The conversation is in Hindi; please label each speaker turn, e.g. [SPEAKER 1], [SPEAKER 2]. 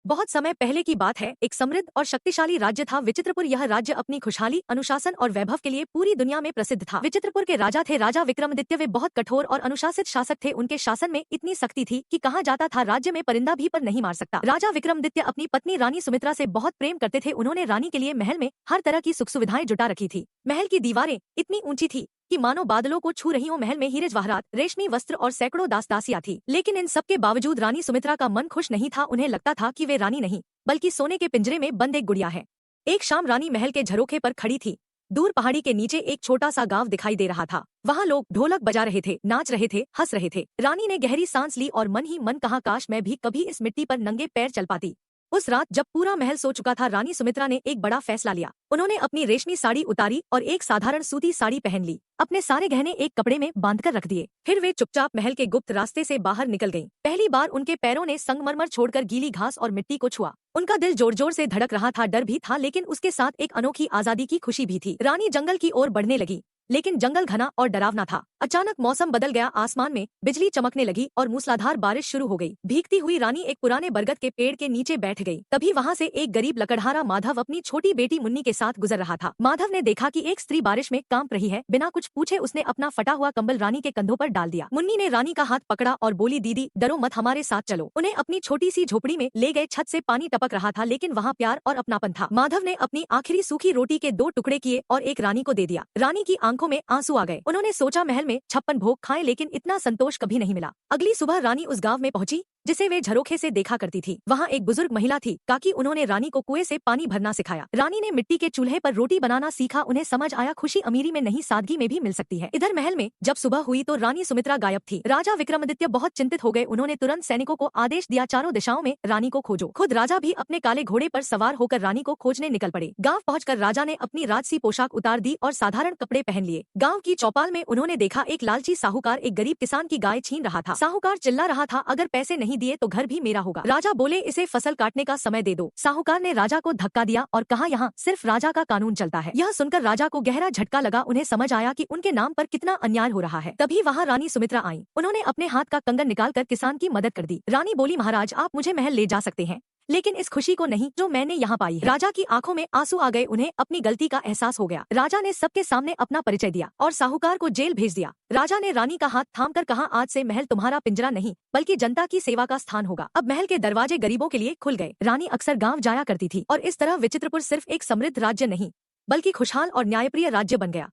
[SPEAKER 1] बहुत समय पहले की बात है, एक समृद्ध और शक्तिशाली राज्य था विचित्रपुर। यह राज्य अपनी खुशहाली, अनुशासन और वैभव के लिए पूरी दुनिया में प्रसिद्ध था। विचित्रपुर के राजा थे राजा विक्रमादित्य। वे बहुत कठोर और अनुशासित शासक थे। उनके शासन में इतनी सख्ती थी कि कहा जाता था राज्य में परिंदा भी पर नहीं मार सकता। राजा विक्रमादित्य अपनी पत्नी रानी सुमित्रा से बहुत प्रेम करते थे। उन्होंने रानी के लिए महल में हर तरह की सुख सुविधाएं जुटा रखी थी। महल की दीवारें इतनी ऊंची थी कि मानो बादलों को छू रही हो। महल में हीरे जवाहरात, रेशमी वस्त्र और सैकड़ों दास-दासियां थी। लेकिन इन सब के बावजूद रानी सुमित्रा का मन खुश नहीं था। उन्हें लगता था कि वे रानी नहीं बल्कि सोने के पिंजरे में बंद एक गुड़िया है। एक शाम रानी महल के झरोखे पर खड़ी थी। दूर पहाड़ी के नीचे एक छोटा सा गांव दिखाई दे रहा था। वहाँ लोग ढोलक बजा रहे थे, नाच रहे थे, हंस रहे थे। रानी ने गहरी सांस ली और मन ही मन कहा, काश मैं भी कभी इस मिट्टी पर नंगे पैर चल पाती। उस रात जब पूरा महल सो चुका था, रानी सुमित्रा ने एक बड़ा फैसला लिया। उन्होंने अपनी रेशमी साड़ी उतारी और एक साधारण सूती साड़ी पहन ली। अपने सारे गहने एक कपड़े में बांधकर रख दिए। फिर वे चुपचाप महल के गुप्त रास्ते से बाहर निकल गईं। पहली बार उनके पैरों ने संगमरमर छोड़कर गीली घास और मिट्टी को छुआ। उनका दिल जोर जोर से धड़क रहा था। डर भी था, लेकिन उसके साथ एक अनोखी आजादी की खुशी भी थी। रानी जंगल की ओर बढ़ने लगी, लेकिन जंगल घना और डरावना था। अचानक मौसम बदल गया। आसमान में बिजली चमकने लगी और मूसलाधार बारिश शुरू हो गई। भीगती हुई रानी एक पुराने बरगद के पेड़ के नीचे बैठ गई। तभी वहाँ से एक गरीब लकड़हारा माधव अपनी छोटी बेटी मुन्नी के साथ गुजर रहा था। माधव ने देखा कि एक स्त्री बारिश में कांप रही है। बिना कुछ पूछे उसने अपना फटा हुआ कंबल रानी के कंधों पर डाल दिया। मुन्नी ने रानी का हाथ पकड़ा और बोली, दीदी डरो मत, हमारे साथ चलो। उन्हें अपनी छोटी सी झोपड़ी में ले गए। छत से पानी टपक रहा था, लेकिन वहाँ प्यार और अपनापन था। माधव ने अपनी आखिरी सूखी रोटी के 2 टुकड़े किए और एक रानी को दे दिया। रानी की आंखों में आंसू आ गए। उन्होंने सोचा महल में 56 भोग खाएं, लेकिन इतना संतोष कभी नहीं मिला। अगली सुबह रानी उस गांव में पहुंची जिसे वे झरोखे से देखा करती थी। वहाँ एक बुजुर्ग महिला थी, काकी। उन्होंने रानी को कुएं से पानी भरना सिखाया। रानी ने मिट्टी के चूल्हे पर रोटी बनाना सीखा। उन्हें समझ आया, खुशी अमीरी में नहीं, सादगी में भी मिल सकती है। इधर महल में जब सुबह हुई तो रानी सुमित्रा गायब थी। राजा विक्रमादित्य बहुत चिंतित हो गए। उन्होंने तुरंत सैनिकों को आदेश दिया, चारों दिशाओं में रानी को खोजो। खुद राजा भी अपने काले घोड़े पर सवार होकर रानी को खोजने निकल पड़े। गाँव पहुंचकर राजा ने अपनी राजसी पोशाक उतार दी और साधारण कपड़े पहन लिए। गाँव की चौपाल में उन्होंने देखा एक लालची साहूकार एक गरीब किसान की गाय छीन रहा था। साहूकार चिल्ला रहा था, अगर पैसे नहीं दिए तो घर भी मेरा होगा। राजा बोले, इसे फसल काटने का समय दे दो। साहूकार ने राजा को धक्का दिया और कहा, यहाँ सिर्फ राजा का कानून चलता है। यह सुनकर राजा को गहरा झटका लगा। उन्हें समझ आया कि उनके नाम पर कितना अन्याय हो रहा है। तभी वहाँ रानी सुमित्रा आई। उन्होंने अपने हाथ का कंगन निकालकर किसान की मदद कर दी। रानी बोली, महाराज आप मुझे महल ले जा सकते हैं, लेकिन इस खुशी को नहीं जो मैंने यहाँ पाई है। राजा की आंखों में आंसू आ गए। उन्हें अपनी गलती का एहसास हो गया। राजा ने सबके सामने अपना परिचय दिया और साहूकार को जेल भेज दिया। राजा ने रानी का हाथ थामकर कहा, आज से महल तुम्हारा पिंजरा नहीं बल्कि जनता की सेवा का स्थान होगा। अब महल के दरवाजे गरीबों के लिए खुल गए। रानी अक्सर गाँव जाया करती थी और इस तरह विचित्रपुर सिर्फ एक समृद्ध राज्य नहीं बल्कि खुशहाल और न्यायप्रिय राज्य बन गया।